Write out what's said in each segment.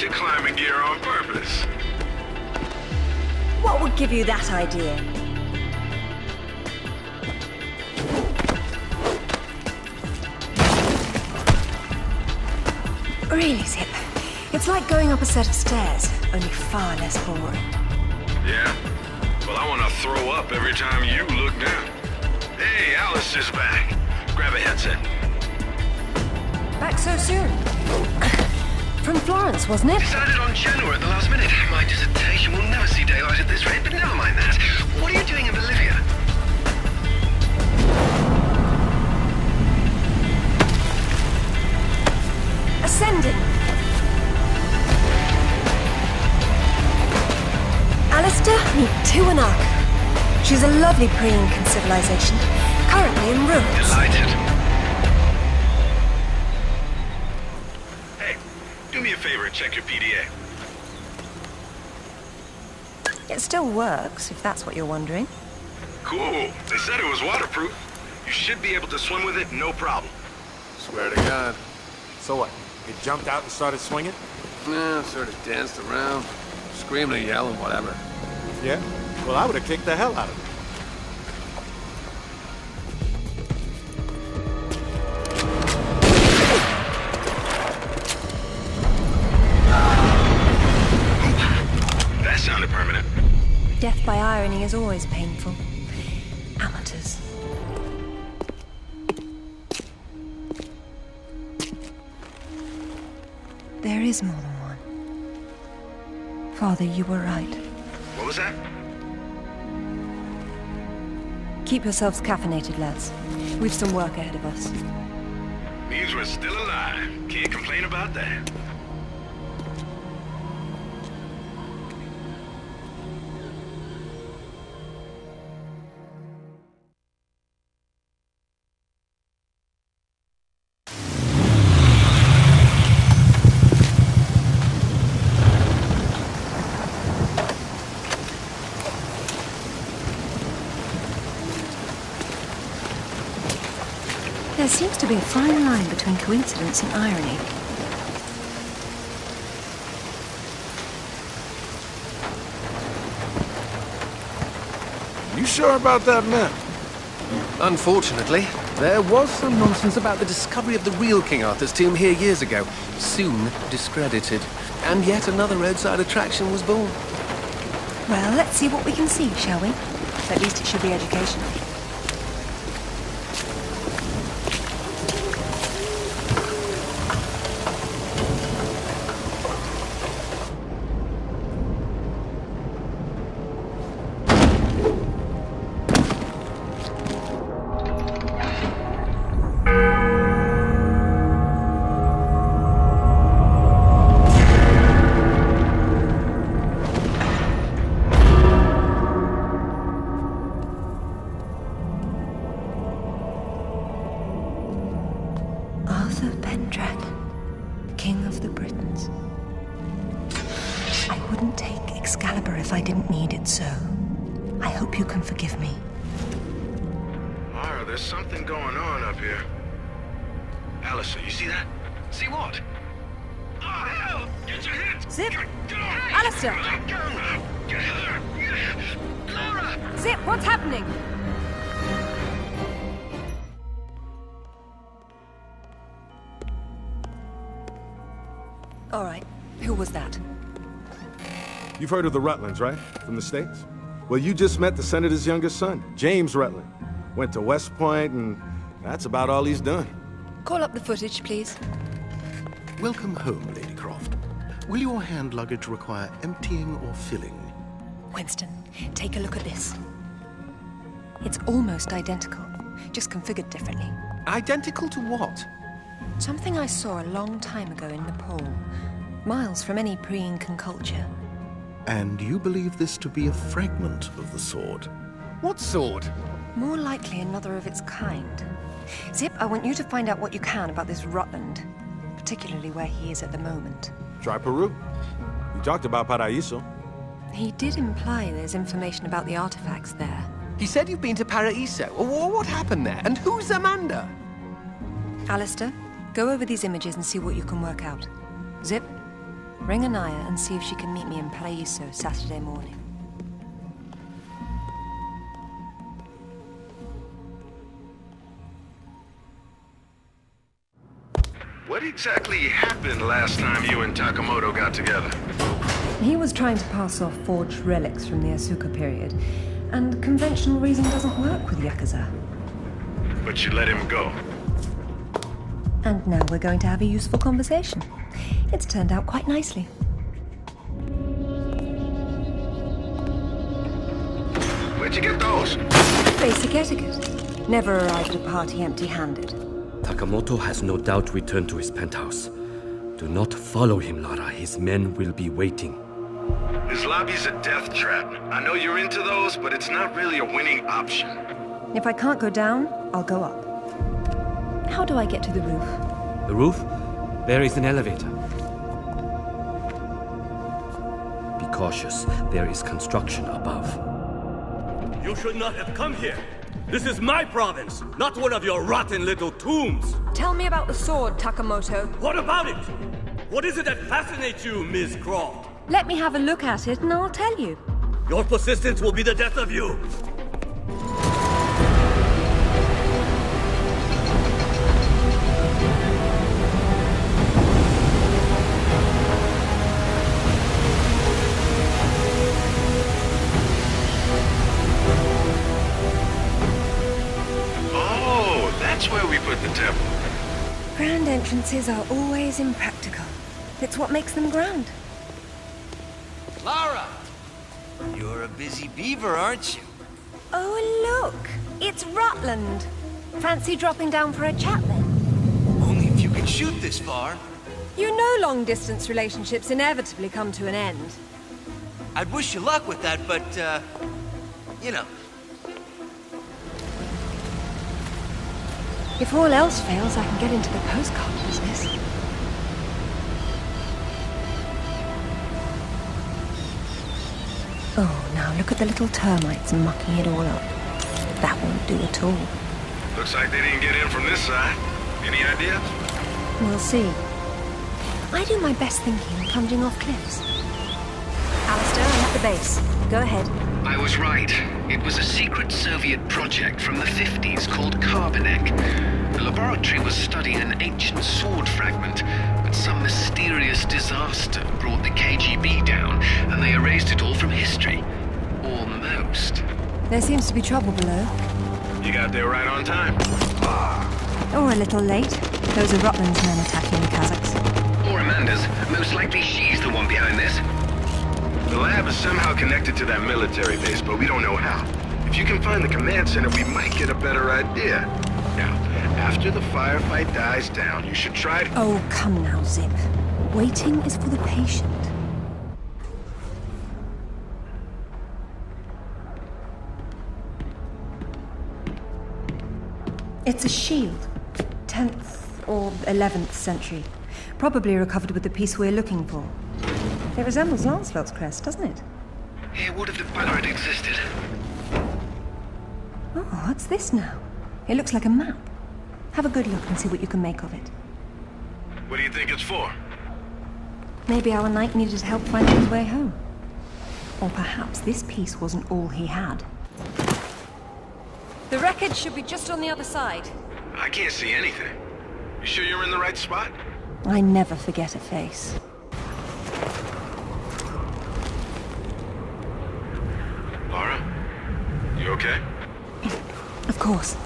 got your climbing gear on purpose. What would give you that idea? Really, Zip? It's like going up a set of stairs, only far less boring. Yeah? Well, I want to throw up every time you look down. Hey, Alice is back. Grab a headset. Back so soon? From Florence, wasn't it? Decided on Genoa at the last minute. My dissertation will never see daylight at this rate, but never mind that. What are you doing in Bolivia? Ascending. Alistair, meet Tuanak. She's a lovely pre-Incan civilization, currently in ruins. Delighted. Hey, do me a favor and check your PDA. It still works, if that's what you're wondering. Cool. They said it was waterproof. You should be able to swim with it, no problem. Swear to God. So what? It jumped out and started swinging? Yeah, sort of danced around, screaming and yelling, whatever. Yeah? Well, I would have kicked the hell out of it. That sounded permanent. Death by irony is always painful. Amateurs. There is more than one. Father, you were right. What was that? Keep yourselves caffeinated, lads. We've some work ahead of us. Means we're still alive. Can't complain about that. There seems to be a fine line between coincidence and irony. You sure about that map? Unfortunately, there was some nonsense about the discovery of the real King Arthur's tomb here years ago, soon discredited. And yet another roadside attraction was born. Well, let's see what we can see, shall we? At least it should be educational. King of the Britons. I wouldn't take Excalibur if I didn't need it so. I hope you can forgive me. Lara, there's something going on up here. Alice, you see that? See what? Oh, hell! Get your hit! Zip! Get off! Alistair! Let go! Get her! Lara! Zip, what's happening? All right, who was that? You've heard of the Rutlands, right? From the States? Well, you just met the senator's youngest son, James Rutland. Went to West Point, and that's about all he's done. Call up the footage, please. Welcome home, Lady Croft. Will your hand luggage require emptying or filling? Winston, take a look at this. It's almost identical, just configured differently. Identical to what? Something I saw a long time ago in Nepal, miles from any pre-Incan culture. And you believe this to be a fragment of the sword? What sword? More likely another of its kind. Zip, I want you to find out what you can about this Rutland, particularly where he is at the moment. Try Peru. You talked about Paraíso. He did imply there's information about the artifacts there. He said you've been to Paraíso. What happened there? And who's Amanda? Alistair, go over these images and see what you can work out. Zip, Ring Anaya and see if she can meet me in Paraíso Saturday morning. What exactly happened last time you and Takamoto got together? He was trying to pass off forged relics from the Asuka period, and conventional reason doesn't work with Yakuza. But you let him go. And now we're going to have a useful conversation. It's turned out quite nicely. Where'd you get those? Basic etiquette. Never arrive at a party empty-handed. Takamoto has no doubt returned to his penthouse. Do not follow him, Lara. His men will be waiting. His lobby's a death trap. I know you're into those, but it's not really a winning option. If I can't go down, I'll go up. How do I get to the roof? The roof? There is an elevator. Be cautious. There is construction above. You should not have come here. This is my province, not one of your rotten little tombs. Tell me about the sword, Takamoto. What about it? What is it that fascinates you, Miss Croft? Let me have a look at it and I'll tell you. Your persistence will be the death of you. Where we put the temple. Grand entrances are always impractical. It's what makes them grand. Lara! You're a busy beaver, aren't you? Oh, look! It's Rutland. Fancy dropping down for a chat then? Only if you can shoot this far. You know long-distance relationships inevitably come to an end. I'd wish you luck with that, but, you know. If all else fails, I can get into the postcard business. Oh, now look at the little termites mucking it all up. That won't do at all. Looks like they didn't get in from this side. Any ideas? We'll see. I do my best thinking and plunging off cliffs. Alistair, I'm at the base. Go ahead. I was right. It was a secret Soviet project from the 50s called Carbonek. The laboratory was studying an ancient sword fragment, but some mysterious disaster brought the KGB down, and they erased it all from history. Almost. There seems to be trouble below. You got there right on time. Or a little late. Those are Rutland's men attacking the Kazakhs. Or Amanda's. Most likely she's the one behind this. The lab is somehow connected to that military base, but we don't know how. If you can find the command center, we might get a better idea. Now, after the firefight dies down, you should try to... Oh, come now, Zip. Waiting is for the patient. It's a shield. 10th or 11th century. Probably recovered with the piece we're looking for. It resembles Lancelot's crest, doesn't it? It would have if better had existed. Oh, what's this now? It looks like a map. Have a good look and see what you can make of it. What do you think it's for? Maybe our knight needed help finding his way home. Or perhaps this piece wasn't all he had. The wreckage should be just on the other side. I can't see anything. You sure you're in the right spot? I never forget a face. Lara? You okay? Of course.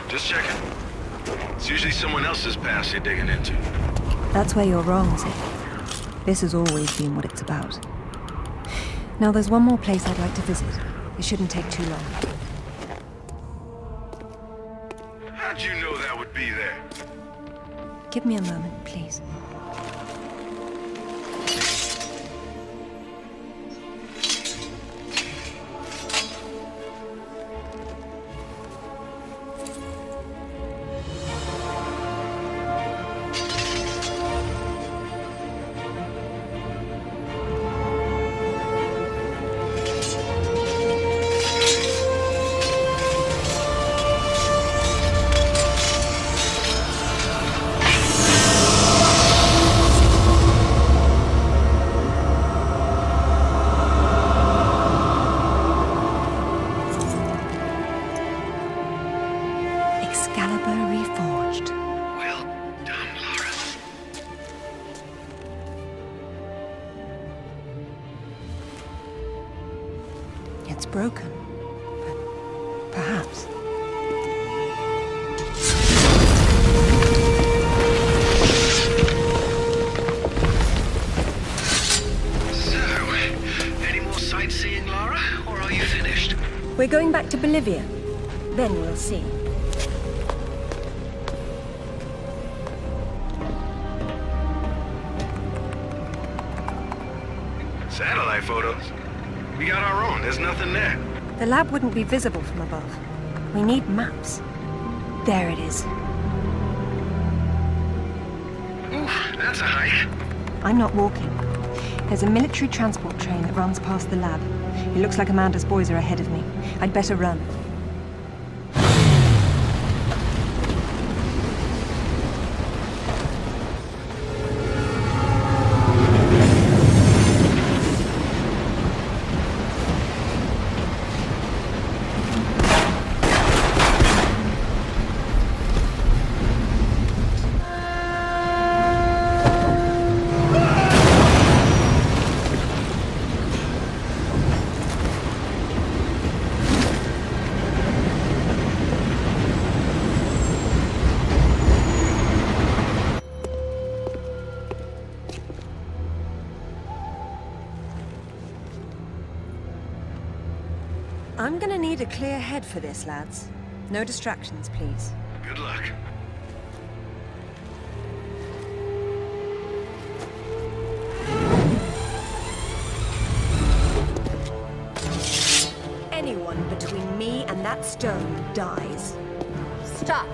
Just checking. It's usually someone else's past you're digging into. That's where you're wrong, Zip. This has always been what it's about. Now there's one more place I'd like to visit. It shouldn't take too long. How'd you know that would be there? Give me a moment, please. broken. But perhaps. Sightseeing, Lara, or are you finished? We're going back to Bolivia. Then we'll see. Satellite photos? We got our own. There's nothing there. The lab wouldn't be visible from above. We need maps. There it is. Oof, that's a hike. I'm not walking. There's a military transport train that runs past the lab. It looks like Amanda's boys are ahead of me. I'd better run. I'm gonna need a clear head for this, lads. No distractions, please. Good luck. Anyone between me and that stone dies. Stop!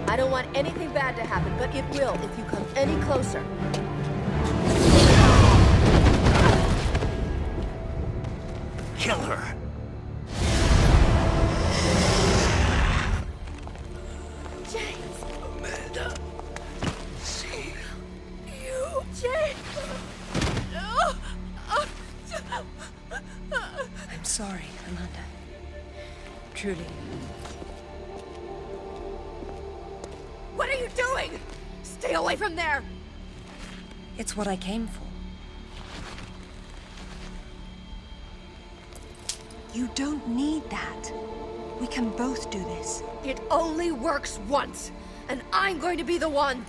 I don't want anything bad to happen, but it will if you come any closer. Kill her. James! Amanda. See you. James! I'm sorry, Amanda. Truly. What are you doing? Stay away from there! It's what I came for. You don't need that. We can both do this. It only works once, and I'm going to be the one.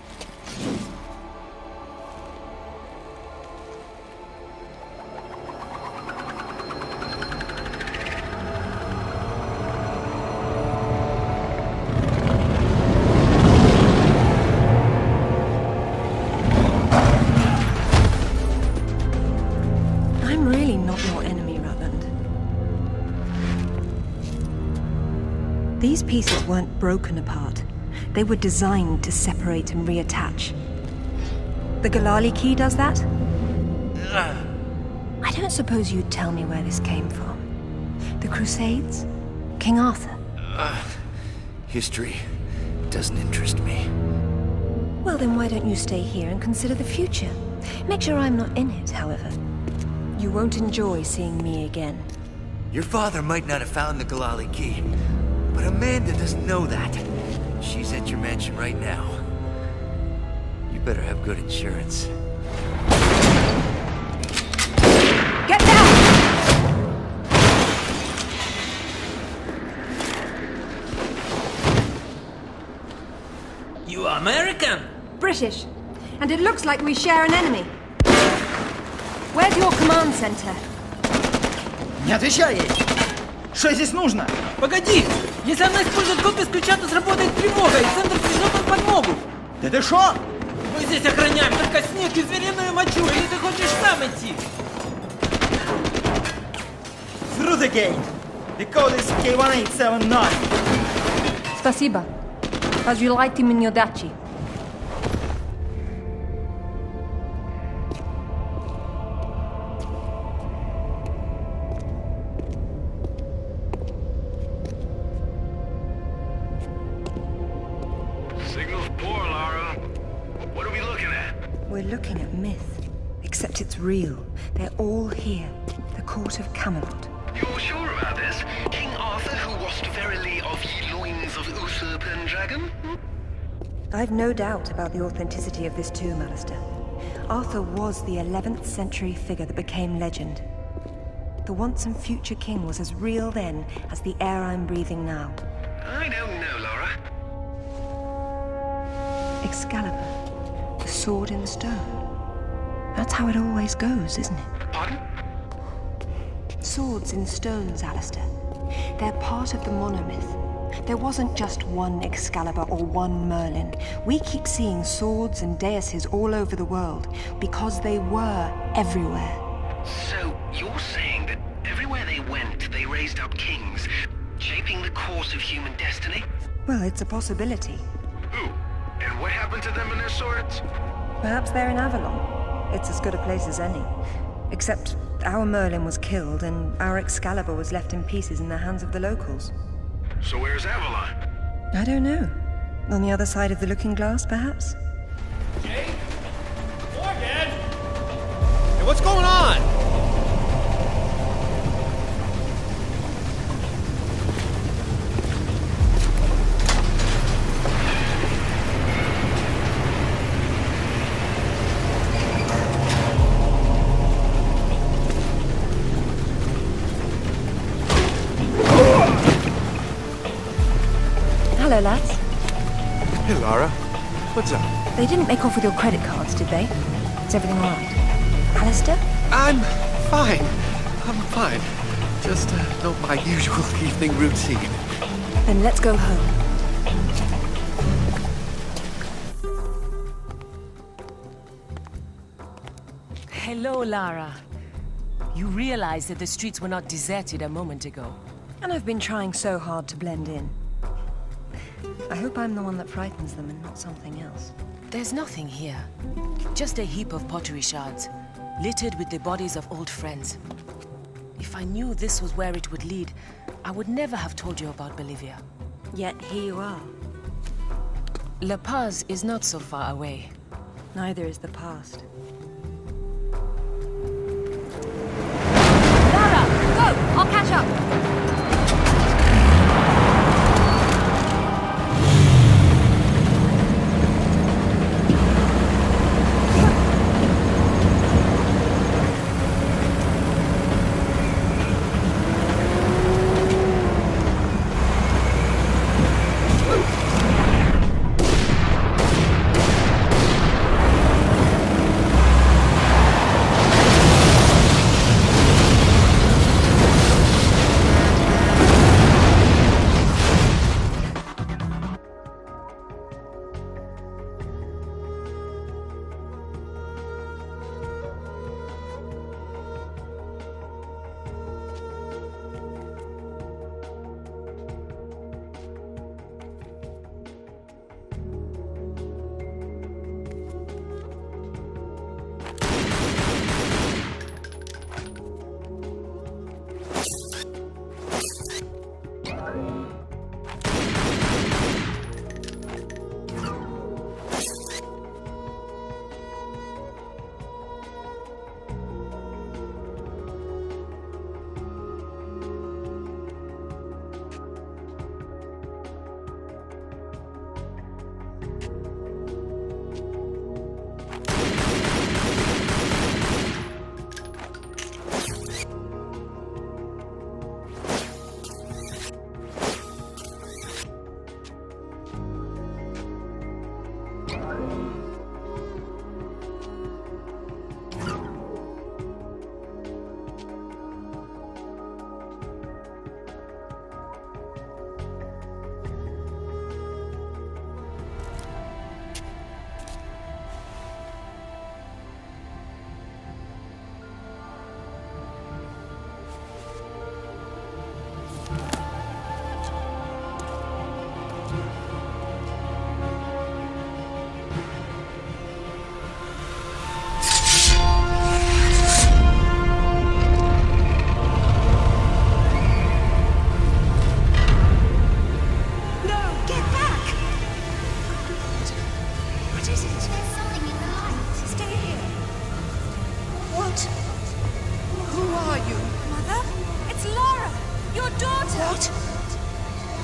I'm really not your enemy, Rutland. These pieces weren't broken apart. They were designed to separate and reattach. The Galali key does that? I don't suppose you'd tell me where this came from. The Crusades? King Arthur? History doesn't interest me. Well, then why don't you stay here and consider the future? Make sure I'm not in it, however. You won't enjoy seeing me again. Your father might not have found the Galali key, but Amanda doesn't know that. She's at your mansion right now. You better have good insurance. Get down! You American? British. And it looks like we share an enemy. Where's your command center? Не отвечай ей! Что здесь нужно? Погоди! Если она использует копию с ключа, то сработает тревога, и центр придет на подмогу! Да ты шо? Мы здесь охраняем только снег и звериную мочу, или ты хочешь сам идти? Through the gate! The code is K1879. Спасибо. Разжелайте мне удачи. Signal's poor, Lara. What are we looking at? We're looking at myth. Except it's real. They're all here. The court of Camelot. You're sure about this? King Arthur, who wast verily of ye loins of usurp and dragon? I've no doubt about the authenticity of this tomb, Alistair. Arthur was the 11th century figure that became legend. The once and future king was as real then as the air I'm breathing now. I don't know, Lara. Excalibur, the sword in stone. That's how it always goes, isn't it? Pardon? Swords in stones, Alistair. They're part of the monomyth. There wasn't just one Excalibur or one Merlin. We keep seeing swords and daises all over the world because they were everywhere. So, you're saying that everywhere they went, they raised up kings, shaping the course of human destiny? Well, it's a possibility. Who? And what happened to them and their swords? Perhaps they're in Avalon. It's as good a place as any. Except our Merlin was killed and our Excalibur was left in pieces in the hands of the locals. So where's Avalon? I don't know. On the other side of the looking glass, perhaps? Jake? Morgan! Hey, what's going on? Hello, lads. Hey, Lara. What's up? They didn't make off with your credit cards, did they? Is everything all right? Alistair? I'm fine. I'm fine. Just not my usual evening routine. Then let's go home. Hello, Lara. You realized that the streets were not deserted a moment ago. And I've been trying so hard to blend in. I hope I'm the one that frightens them and not something else. There's nothing here. Just a heap of pottery shards, littered with the bodies of old friends. If I knew this was where it would lead, I would never have told you about Bolivia. Yet here you are. La Paz is not so far away. Neither is the past. Lara, go! I'll catch up.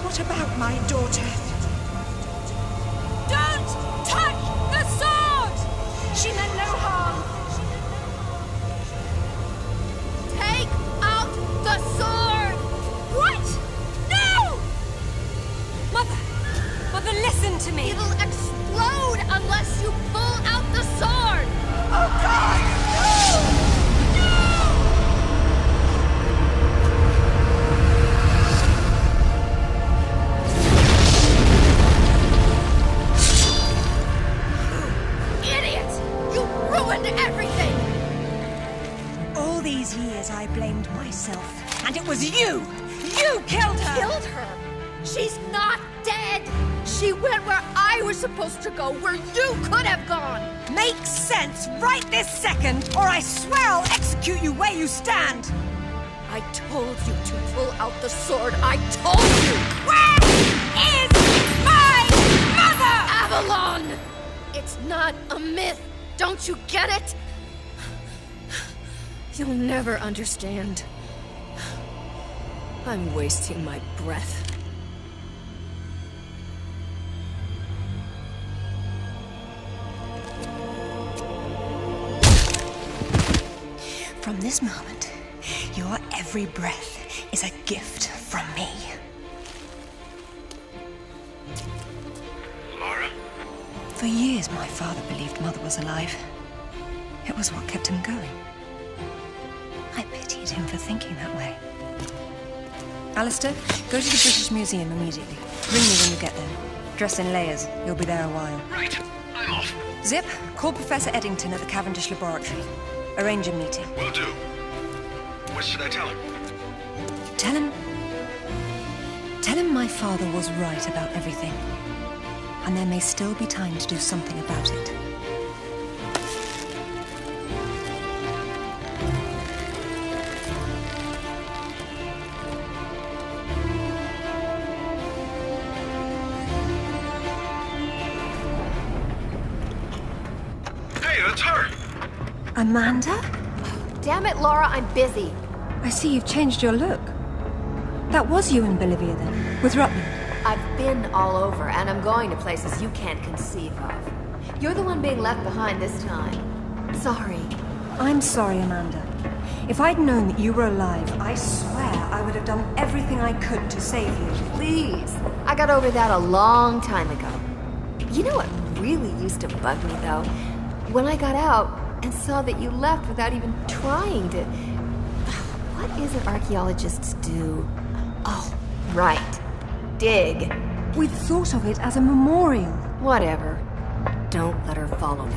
What about my daughter? Don't touch the sword! She meant no harm. Take out She's not dead! She went where I was supposed to go, where you could have gone! Makes sense right this second, or I swear I'll execute you where you stand! I told you to pull out the sword. I told you! Where is my mother? Avalon! It's not a myth. Don't you get it? You'll never understand. I'm wasting my breath. From this moment, your every breath is a gift from me. Lara? For years, my father believed Mother was alive. It was what kept him going. I pitied him for thinking that way. Alistair, go to the British Museum immediately. Ring me when you get there. Dress in layers. You'll be there a while. Right, I'm off. Zip, call Professor Eddington at the Cavendish Laboratory. Arrange a meeting. Will do. What should I tell him? Tell him my father was right about everything. And there may still be time to do something about it. Hey, that's her! Amanda? Damn it, Laura, I'm busy. I see you've changed your look. That was you in Bolivia then, with Rutland. I've been all over, and I'm going to places you can't conceive of. You're the one being left behind this time. Sorry. I'm sorry, Amanda. If I'd known that you were alive, I swear I would have done everything I could to save you. Please. I got over that a long time ago. You know what really used to bug me, though? When I got out and saw that you left without even trying to... What is it archaeologists do? Oh, right. Dig. We'd thought of it as a memorial. Whatever. Don't let her follow me.